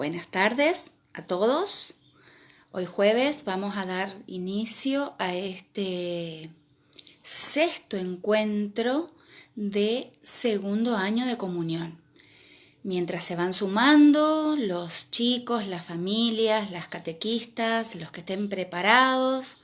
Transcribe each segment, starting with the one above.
Buenas tardes a todos. Hoy jueves vamos a dar inicio a este sexto encuentro de segundo año de comunión. Mientras se van sumando los chicos, las familias, las catequistas, los que estén preparados,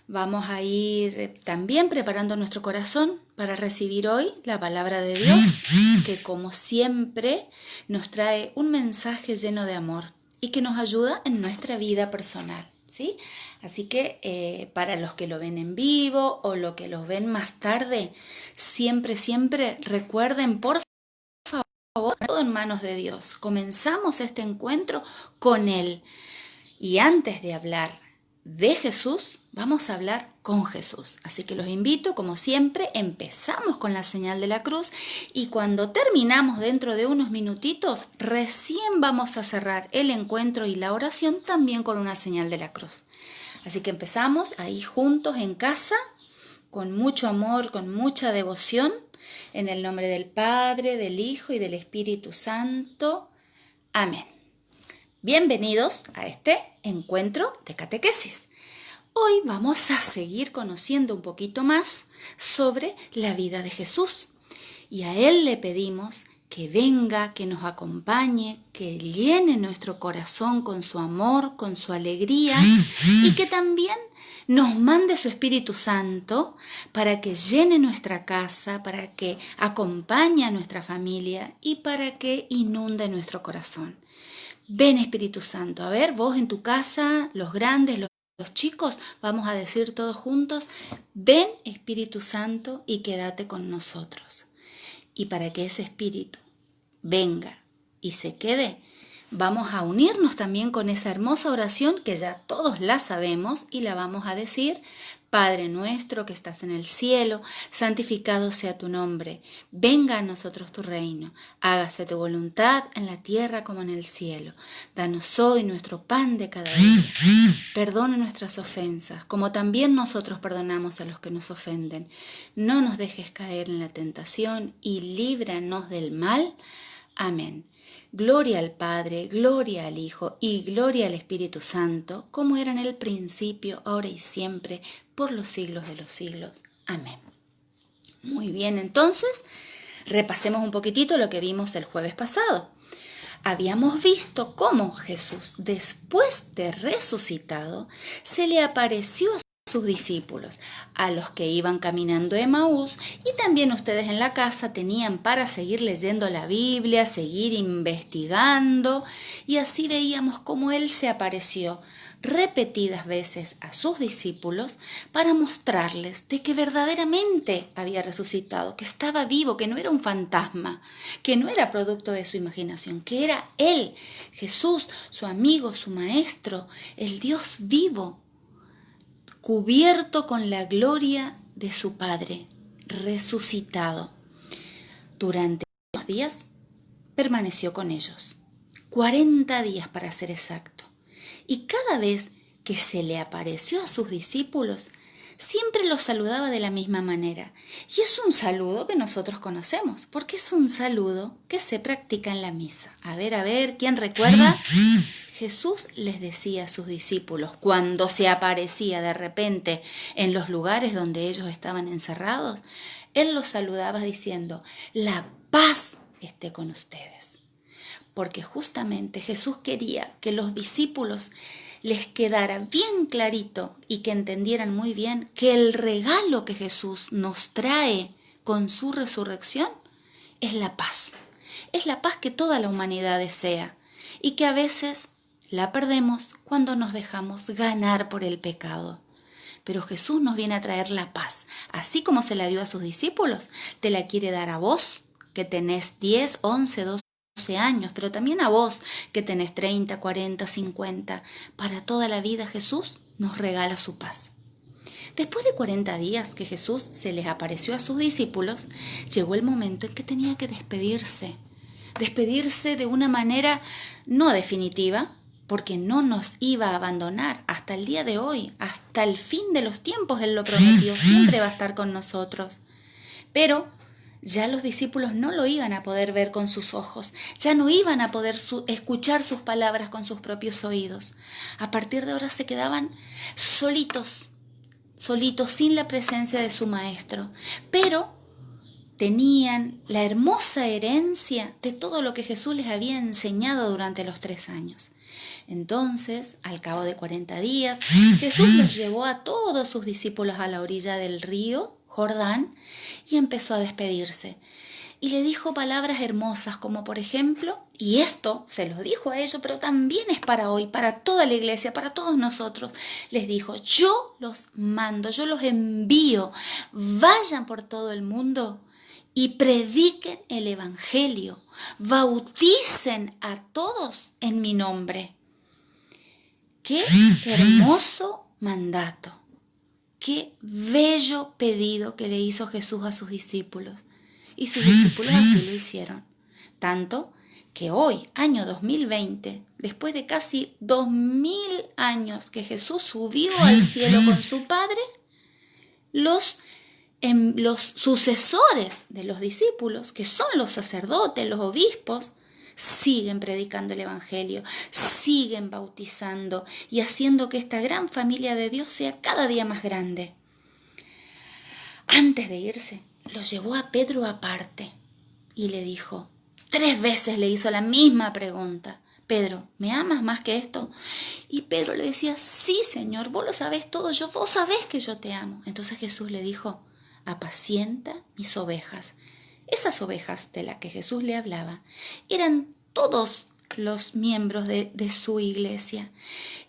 vamos a ir también preparando nuestro corazón para recibir hoy la palabra de Dios, que como siempre nos trae un mensaje lleno de amor y que nos ayuda en nuestra vida personal, ¿sí? Así que para los que lo ven en vivo o los que lo ven más tarde, siempre recuerden, por favor, todo en manos de Dios. Comenzamos este encuentro con Él. Y antes de hablar de Jesús, vamos a hablar con Jesús. Así que los invito, como siempre, empezamos con la señal de la cruz y cuando terminamos dentro de unos minutitos, recién vamos a cerrar el encuentro y la oración también con una señal de la cruz. Así que empezamos ahí juntos en casa, con mucho amor, con mucha devoción, en el nombre del Padre, del Hijo y del Espíritu Santo. Amén. Bienvenidos a este encuentro de catequesis. Hoy vamos a seguir conociendo un poquito más sobre la vida de Jesús y a Él le pedimos que venga, que nos acompañe, que llene nuestro corazón con su amor, con su alegría y que también nos mande su Espíritu Santo para que llene nuestra casa, para que acompañe a nuestra familia y para que inunde nuestro corazón. Ven Espíritu Santo, a ver, vos en tu casa, los grandes, los chicos, vamos a decir todos juntos, ven Espíritu Santo y quédate con nosotros. Y para que ese Espíritu venga y se quede, vamos a unirnos también con esa hermosa oración que ya todos la sabemos y la vamos a decir. Padre nuestro que estás en el cielo, santificado sea tu nombre. Venga a nosotros tu reino. Hágase tu voluntad en la tierra como en el cielo. Danos hoy nuestro pan de cada día. Perdona nuestras ofensas, como también nosotros perdonamos a los que nos ofenden. No nos dejes caer en la tentación y líbranos del mal. Amén. Gloria al Padre, gloria al Hijo y gloria al Espíritu Santo, como era en el principio, ahora y siempre, por los siglos de los siglos. Amén. Muy bien, entonces, repasemos un poquitito lo que vimos el jueves pasado. Habíamos visto cómo Jesús, después de resucitado, se le apareció a sus discípulos, a los que iban caminando a Emaús, y también ustedes en la casa tenían para seguir leyendo la Biblia, seguir investigando, y así veíamos cómo Él se apareció repetidas veces a sus discípulos para mostrarles de que verdaderamente había resucitado, que estaba vivo, que no era un fantasma, que no era producto de su imaginación, que era Él, Jesús, su amigo, su maestro, el Dios vivo, cubierto con la gloria de su Padre, resucitado. Durante los días permaneció con ellos, 40 días para ser exacto, y cada vez que se le apareció a sus discípulos, siempre los saludaba de la misma manera. Y es un saludo que nosotros conocemos, porque es un saludo que se practica en la misa. A ver, ¿quién recuerda? Jesús les decía a sus discípulos, cuando se aparecía de repente en los lugares donde ellos estaban encerrados, Él los saludaba diciendo, la paz esté con ustedes. Porque justamente Jesús quería que los discípulos les quedara bien clarito y que entendieran muy bien que el regalo que Jesús nos trae con su resurrección es la paz. Es la paz que toda la humanidad desea y que a veces la perdemos cuando nos dejamos ganar por el pecado. Pero Jesús nos viene a traer la paz. Así como se la dio a sus discípulos, te la quiere dar a vos, que tenés 10, 11, 12 años, pero también a vos, que tenés 30, 40, 50. Para toda la vida Jesús nos regala su paz. Después de 40 días que Jesús se les apareció a sus discípulos, llegó el momento en que tenía que despedirse. Despedirse de una manera no definitiva, porque no nos iba a abandonar hasta el día de hoy, hasta el fin de los tiempos. Él lo prometió, siempre va a estar con nosotros. Pero ya los discípulos no lo iban a poder ver con sus ojos, ya no iban a poder escuchar sus palabras con sus propios oídos. A partir de ahora se quedaban solitos, solitos, sin la presencia de su maestro, pero tenían la hermosa herencia de todo lo que Jesús les había enseñado durante los 3 años. Entonces, al cabo de 40 días, Jesús los llevó a todos sus discípulos a la orilla del río Jordán y empezó a despedirse. Y le dijo palabras hermosas como por ejemplo, y esto se los dijo a ellos, pero también es para hoy, para toda la iglesia, para todos nosotros. Les dijo, yo los mando, yo los envío, vayan por todo el mundo y prediquen el evangelio, bauticen a todos en mi nombre. ¡Qué hermoso mandato! ¡Qué bello pedido que le hizo Jesús a sus discípulos! Y sus discípulos así lo hicieron. Tanto que hoy, año 2020, después de casi 2000 años que Jesús subió al cielo con su Padre, los sucesores de los discípulos, que son los sacerdotes, los obispos, siguen predicando el Evangelio, siguen bautizando y haciendo que esta gran familia de Dios sea cada día más grande. Antes de irse, lo llevó a Pedro aparte y le dijo, 3 veces le hizo la misma pregunta. Pedro, ¿me amas más que esto? Y Pedro le decía, sí, Señor, vos lo sabés todo, vos sabés que yo te amo. Entonces Jesús le dijo, apacienta mis ovejas. Esas ovejas de las que Jesús le hablaba eran todos los miembros de su iglesia.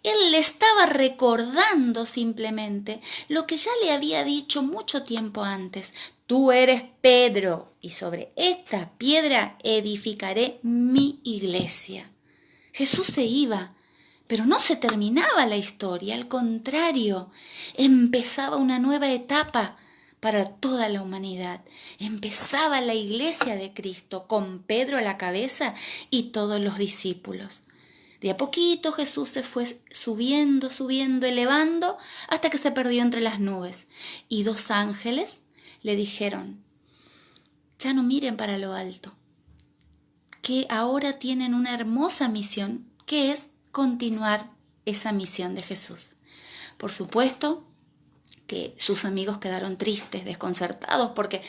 Él le estaba recordando simplemente lo que ya le había dicho mucho tiempo antes. Tú eres Pedro y sobre esta piedra edificaré mi iglesia. Jesús se iba, pero no se terminaba la historia, al contrario, empezaba una nueva etapa para toda la humanidad. Empezaba la iglesia de Cristo con Pedro a la cabeza y todos los discípulos. De a poquito Jesús se fue subiendo, elevando, hasta que se perdió entre las nubes. Y 2 ángeles le dijeron, ya no miren para lo alto, que ahora tienen una hermosa misión, que es continuar esa misión de Jesús. Por supuesto que sus amigos quedaron tristes, desconcertados, porque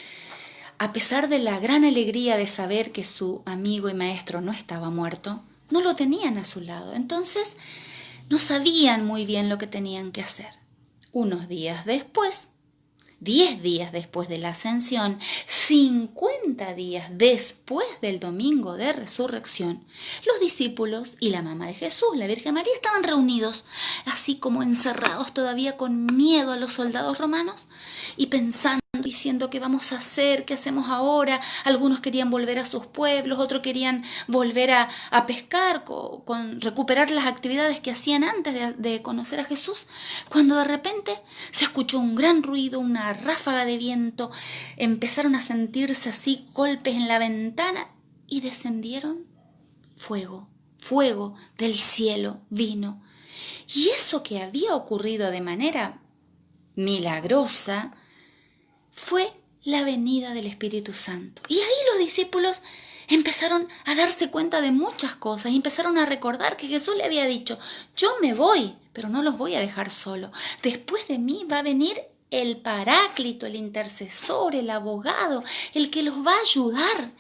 a pesar de la gran alegría de saber que su amigo y maestro no estaba muerto, no lo tenían a su lado. Entonces, no sabían muy bien lo que tenían que hacer. Unos días después, 10 días después de la ascensión, 50 días después del domingo de resurrección, los discípulos y la mamá de Jesús, la Virgen María, estaban reunidos, así como encerrados todavía con miedo a los soldados romanos y pensando, diciendo qué vamos a hacer, qué hacemos ahora. Algunos querían volver a sus pueblos, otros querían volver a pescar, recuperar las actividades que hacían antes de conocer a Jesús, cuando de repente se escuchó un gran ruido, una ráfaga de viento, empezaron a sentirse así golpes en la ventana y descendieron fuego del cielo vino. Y eso que había ocurrido de manera milagrosa fue la venida del Espíritu Santo. Y ahí los discípulos empezaron a darse cuenta de muchas cosas y empezaron a recordar que Jesús le había dicho, yo me voy, pero no los voy a dejar solo. Después de mí va a venir el Paráclito, el intercesor, el abogado, el que los va a ayudar.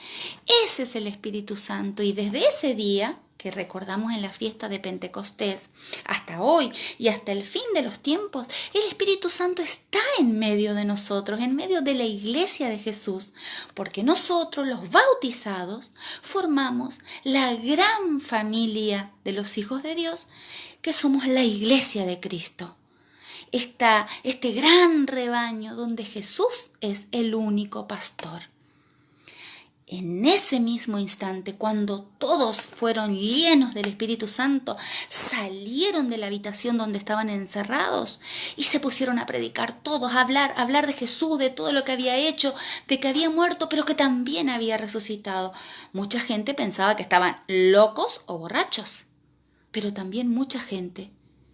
Ese es el Espíritu Santo. Y desde ese día que recordamos en la fiesta de Pentecostés, hasta hoy y hasta el fin de los tiempos, el Espíritu Santo está en medio de nosotros, en medio de la iglesia de Jesús, porque nosotros, los bautizados, formamos la gran familia de los hijos de Dios, que somos la iglesia de Cristo. Este gran rebaño donde Jesús es el único pastor. En ese mismo instante, cuando todos fueron llenos del Espíritu Santo, salieron de la habitación donde estaban encerrados y se pusieron a predicar todos, a hablar de Jesús, de todo lo que había hecho, de que había muerto, pero que también había resucitado. Mucha gente pensaba que estaban locos o borrachos, pero también mucha gente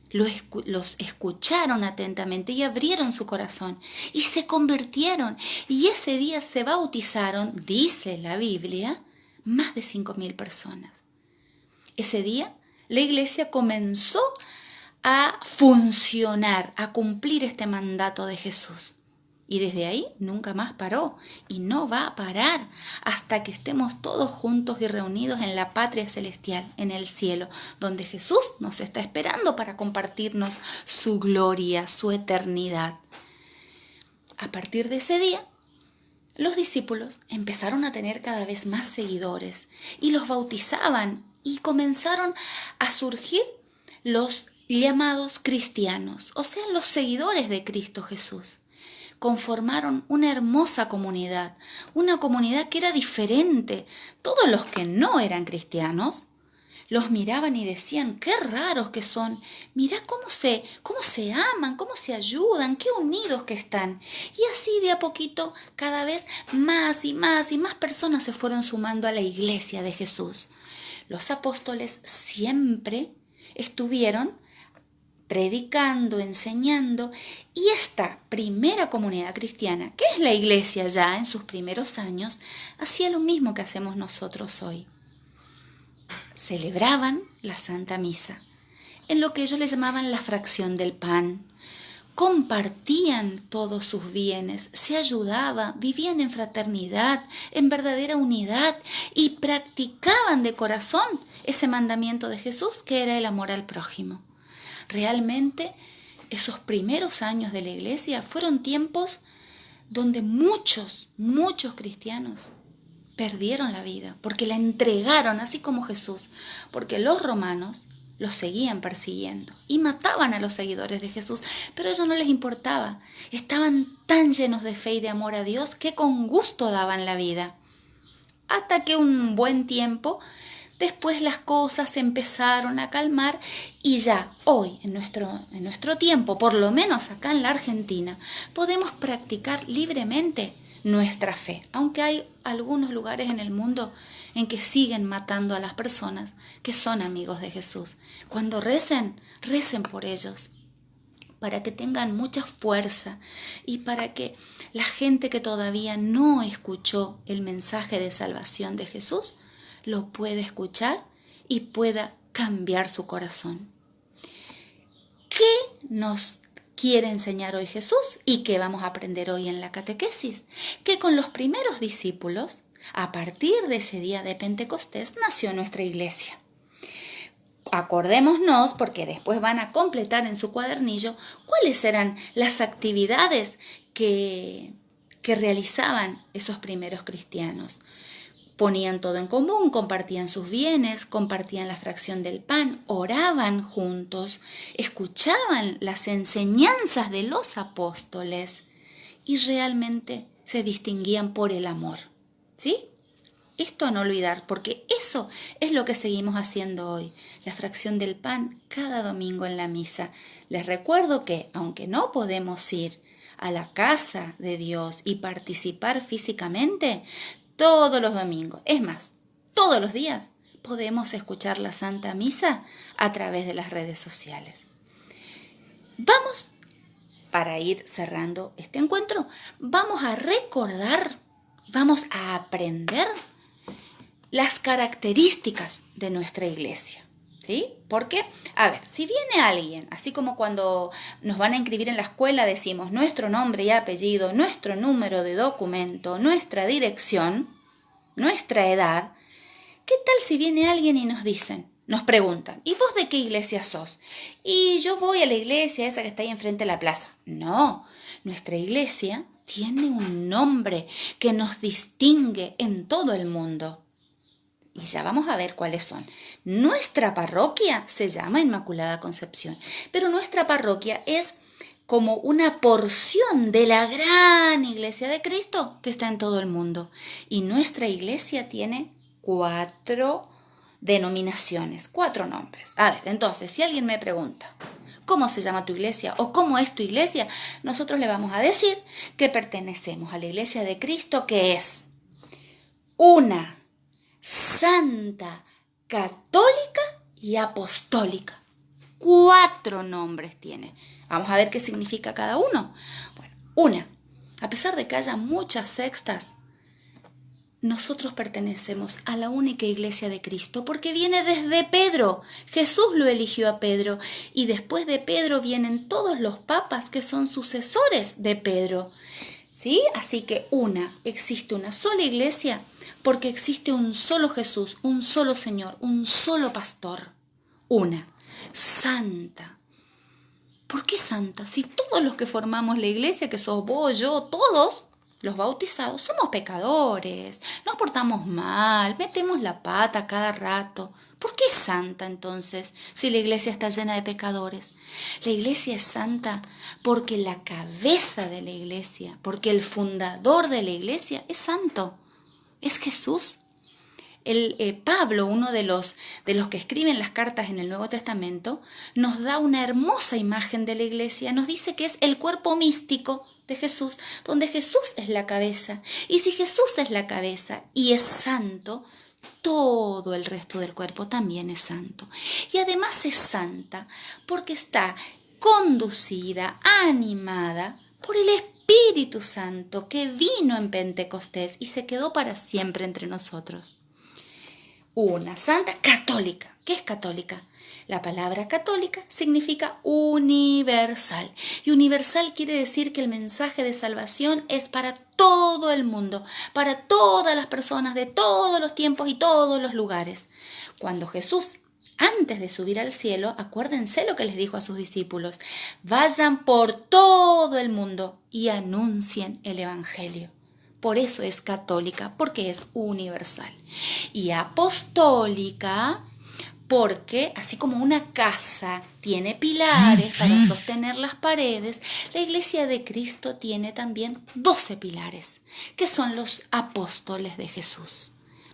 los escucharon atentamente y abrieron su corazón y se convirtieron. Y ese día se bautizaron, dice la Biblia, más de 5.000 personas. Ese día la iglesia comenzó a funcionar, a cumplir este mandato de Jesús. Y desde ahí nunca más paró y no va a parar hasta que estemos todos juntos y reunidos en la patria celestial, en el cielo, donde Jesús nos está esperando para compartirnos su gloria, su eternidad. A partir de ese día, los discípulos empezaron a tener cada vez más seguidores y los bautizaban y comenzaron a surgir los llamados cristianos, o sea, los seguidores de Cristo Jesús. Conformaron una hermosa comunidad, una comunidad que era diferente. Todos los que no eran cristianos los miraban y decían, qué raros que son, mirá cómo se aman, cómo se ayudan, qué unidos que están. Y así de a poquito, cada vez más y más y más personas se fueron sumando a la iglesia de Jesús. Los apóstoles siempre estuvieron predicando, enseñando, y esta primera comunidad cristiana, que es la iglesia ya en sus primeros años, hacía lo mismo que hacemos nosotros hoy. Celebraban la Santa Misa, en lo que ellos le llamaban la fracción del pan. Compartían todos sus bienes, se ayudaban, vivían en fraternidad, en verdadera unidad y practicaban de corazón ese mandamiento de Jesús que era el amor al prójimo. Realmente esos primeros años de la iglesia fueron tiempos donde muchos cristianos perdieron la vida porque la entregaron así como Jesús, porque los romanos los seguían persiguiendo y mataban a los seguidores de Jesús, pero a ellos no les importaba. Estaban tan llenos de fe y de amor a Dios que con gusto daban la vida. Hasta que un buen tiempo después las cosas se empezaron a calmar y ya hoy, en nuestro tiempo, por lo menos acá en la Argentina, podemos practicar libremente nuestra fe, aunque hay algunos lugares en el mundo en que siguen matando a las personas que son amigos de Jesús. Cuando recen por ellos, para que tengan mucha fuerza y para que la gente que todavía no escuchó el mensaje de salvación de Jesús lo pueda escuchar y pueda cambiar su corazón. ¿Qué nos quiere enseñar hoy Jesús y qué vamos a aprender hoy en la catequesis? Que con los primeros discípulos, a partir de ese día de Pentecostés, nació nuestra iglesia. Acordémonos, porque después van a completar en su cuadernillo cuáles eran las actividades que realizaban esos primeros cristianos. Ponían todo en común, compartían sus bienes, compartían la fracción del pan, oraban juntos, escuchaban las enseñanzas de los apóstoles y realmente se distinguían por el amor. ¿Sí? Esto a no olvidar, porque eso es lo que seguimos haciendo hoy, la fracción del pan cada domingo en la misa. Les recuerdo que, aunque no podemos ir a la casa de Dios y participar físicamente, todos los domingos, es más, todos los días, podemos escuchar la Santa Misa a través de las redes sociales. Vamos, para ir cerrando este encuentro, vamos a recordar, vamos a aprender las características de nuestra iglesia, ¿sí? Porque, a ver, si viene alguien, así como cuando nos van a inscribir en la escuela decimos nuestro nombre y apellido, nuestro número de documento, nuestra dirección, nuestra edad, ¿qué tal si viene alguien y nos preguntan, ¿y vos de qué iglesia sos? Y yo voy a la iglesia esa que está ahí enfrente de la plaza. No, nuestra iglesia tiene un nombre que nos distingue en todo el mundo. Y ya vamos a ver cuáles son. Nuestra parroquia se llama Inmaculada Concepción, pero nuestra parroquia es como una porción de la gran iglesia de Cristo que está en todo el mundo. Y nuestra iglesia tiene 4 denominaciones, 4 nombres. A ver, entonces, si alguien me pregunta, ¿cómo se llama tu iglesia o cómo es tu iglesia? Nosotros le vamos a decir que pertenecemos a la iglesia de Cristo, que es una santa, católica y apostólica. 4 nombres tiene. Vamos a ver qué significa cada uno. Bueno, una, a pesar de que haya muchas sextas, nosotros pertenecemos a la única iglesia de Cristo porque viene desde Pedro. Jesús lo eligió a Pedro y después de Pedro vienen todos los papas que son sucesores de Pedro. ¿Sí? Así que existe una sola iglesia porque existe un solo Jesús, un solo Señor, un solo pastor. Santa. ¿Por qué santa? Si todos los que formamos la iglesia, que sos vos, yo, todos los bautizados, somos pecadores, nos portamos mal, metemos la pata cada rato. ¿Por qué es santa entonces si la iglesia está llena de pecadores? La iglesia es santa porque la cabeza de la iglesia, porque el fundador de la iglesia es santo, es Jesús. Pablo, uno de los que escriben las cartas en el Nuevo Testamento, nos da una hermosa imagen de la iglesia, nos dice que es el cuerpo místico de Jesús, donde Jesús es la cabeza. Y si Jesús es la cabeza y es santo, todo el resto del cuerpo también es santo. Y además es santa porque está conducida, animada por el Espíritu Santo que vino en Pentecostés y se quedó para siempre entre nosotros. Una santa católica. ¿Qué es católica? La palabra católica significa universal. Y universal quiere decir que el mensaje de salvación es para todo el mundo, para todas las personas de todos los tiempos y todos los lugares. Cuando Jesús, antes de subir al cielo, acuérdense lo que les dijo a sus discípulos: vayan por todo el mundo y anuncien el Evangelio. Por eso es católica, porque es universal. Y apostólica, porque así como una casa tiene pilares para sostener las paredes, la iglesia de Cristo tiene también 12 pilares, que son los apóstoles de Jesús.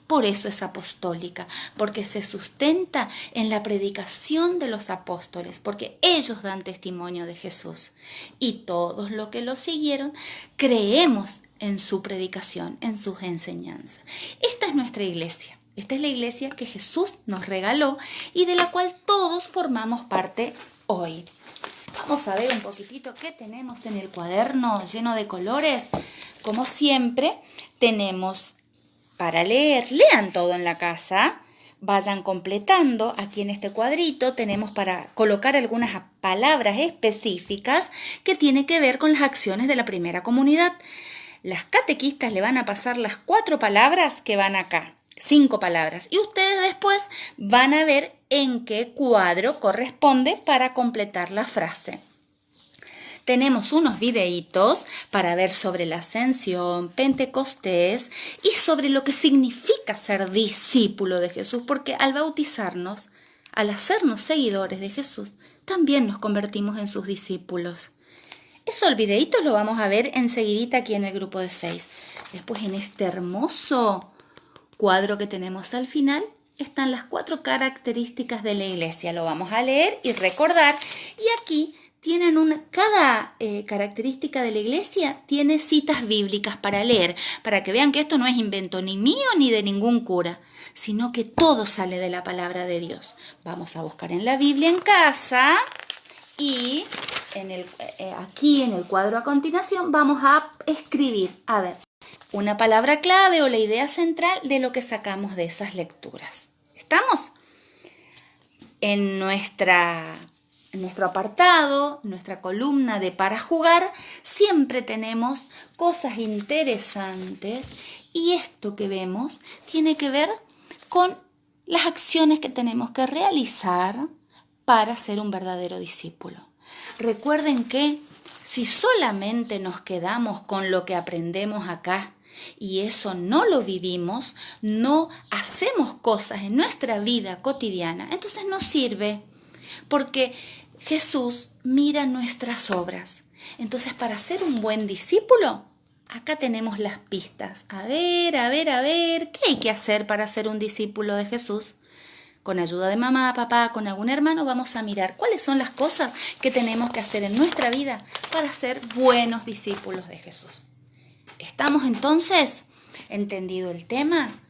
Por eso es apostólica, porque se sustenta en la predicación de los apóstoles, porque ellos dan testimonio de Jesús. Y todos los que lo siguieron creemos en su predicación, en sus enseñanzas. Esta es nuestra iglesia. Esta es la iglesia que Jesús nos regaló y de la cual todos formamos parte hoy. Vamos a ver un poquitito qué tenemos en el cuaderno lleno de colores. Como siempre, tenemos para leer. Lean todo en la casa. Vayan completando. Aquí en este cuadrito tenemos para colocar algunas palabras específicas que tienen que ver con las acciones de la primera comunidad. Las catequistas le van a pasar las 4 palabras que van acá. 5 palabras. Y ustedes después van a ver en qué cuadro corresponde para completar la frase. Tenemos unos videitos para ver sobre la ascensión, Pentecostés y sobre lo que significa ser discípulo de Jesús, porque al bautizarnos, al hacernos seguidores de Jesús, también nos convertimos en sus discípulos. Esos videitos lo vamos a ver enseguidita aquí en el grupo de Face. Después en este hermoso cuadro que tenemos al final están las 4 características de la iglesia. Lo vamos a leer y recordar. Y aquí tienen cada característica de la iglesia tiene citas bíblicas para leer, para que vean que esto no es invento ni mío ni de ningún cura, sino que todo sale de la palabra de Dios. Vamos a buscar en la Biblia en casa y aquí en el cuadro a continuación vamos a escribir, a ver, una palabra clave o la idea central de lo que sacamos de esas lecturas. ¿Estamos? En nuestro apartado, nuestra columna de para jugar, siempre tenemos cosas interesantes y esto que vemos tiene que ver con las acciones que tenemos que realizar para ser un verdadero discípulo. Recuerden que si solamente nos quedamos con lo que aprendemos acá y eso no lo vivimos, no hacemos cosas en nuestra vida cotidiana, entonces no sirve, porque Jesús mira nuestras obras. Entonces, para ser un buen discípulo, acá tenemos las pistas. A ver, ¿qué hay que hacer para ser un discípulo de Jesús? Con ayuda de mamá, papá, con algún hermano, vamos a mirar cuáles son las cosas que tenemos que hacer en nuestra vida para ser buenos discípulos de Jesús. ¿Estamos entonces? ¿Entendido el tema?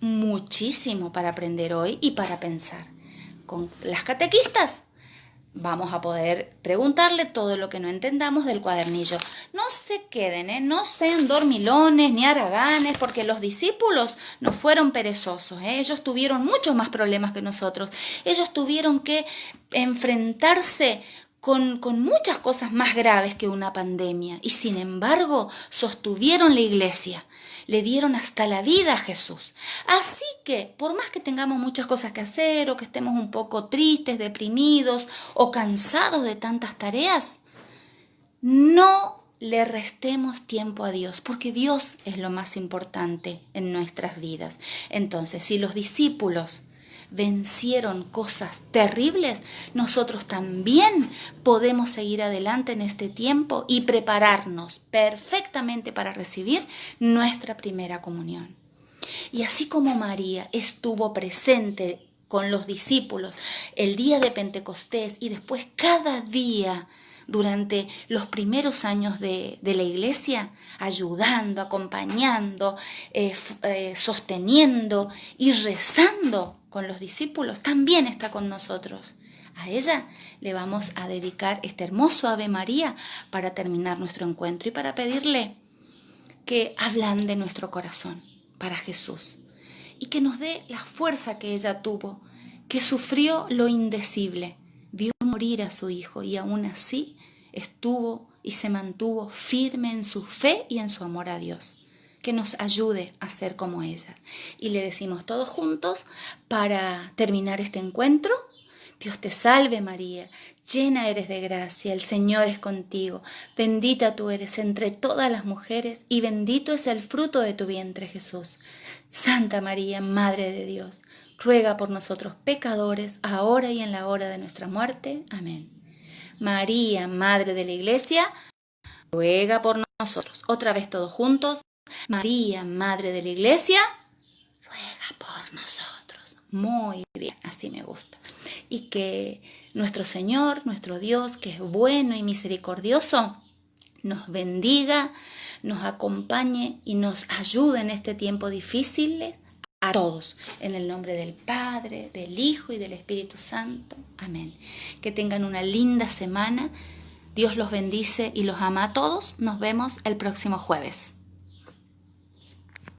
Muchísimo para aprender hoy y para pensar. Con las catequistas vamos a poder preguntarle todo lo que no entendamos del cuadernillo. No se queden, no sean dormilones ni haraganes, porque los discípulos no fueron perezosos. Ellos tuvieron muchos más problemas que nosotros. Ellos tuvieron que enfrentarse con muchas cosas más graves que una pandemia. Y sin embargo, sostuvieron la iglesia. Le dieron hasta la vida a Jesús. Así que, por más que tengamos muchas cosas que hacer, o que estemos un poco tristes, deprimidos o cansados de tantas tareas, no le restemos tiempo a Dios, porque Dios es lo más importante en nuestras vidas. Entonces, si los discípulos vencieron cosas terribles, nosotros también podemos seguir adelante en este tiempo y prepararnos perfectamente para recibir nuestra primera comunión. Y así como María estuvo presente con los discípulos el día de Pentecostés y después cada día durante los primeros años de la iglesia, ayudando, acompañando, sosteniendo y rezando con los discípulos, también está con nosotros. A ella le vamos a dedicar este hermoso Ave María para terminar nuestro encuentro y para pedirle que ablande nuestro corazón para Jesús y que nos dé la fuerza que ella tuvo, que sufrió lo indecible, vio morir a su hijo y aún así estuvo y se mantuvo firme en su fe y en su amor a Dios. Que nos ayude a ser como ella. Y le decimos todos juntos para terminar este encuentro: Dios te salve María, llena eres de gracia, el Señor es contigo, bendita tú eres entre todas las mujeres y bendito es el fruto de tu vientre Jesús. Santa María, Madre de Dios, ruega por nosotros pecadores, ahora y en la hora de nuestra muerte. Amén. María, Madre de la Iglesia, ruega por nosotros. Otra vez todos juntos. María, Madre de la Iglesia, ruega por nosotros. Muy bien, así me gusta. Y que nuestro Señor, nuestro Dios, que es bueno y misericordioso, nos bendiga, nos acompañe y nos ayude en este tiempo difícil a todos. En el nombre del Padre, del Hijo y del Espíritu Santo. Amén. Que tengan una linda semana. Dios los bendice y los ama a todos. Nos vemos el próximo jueves.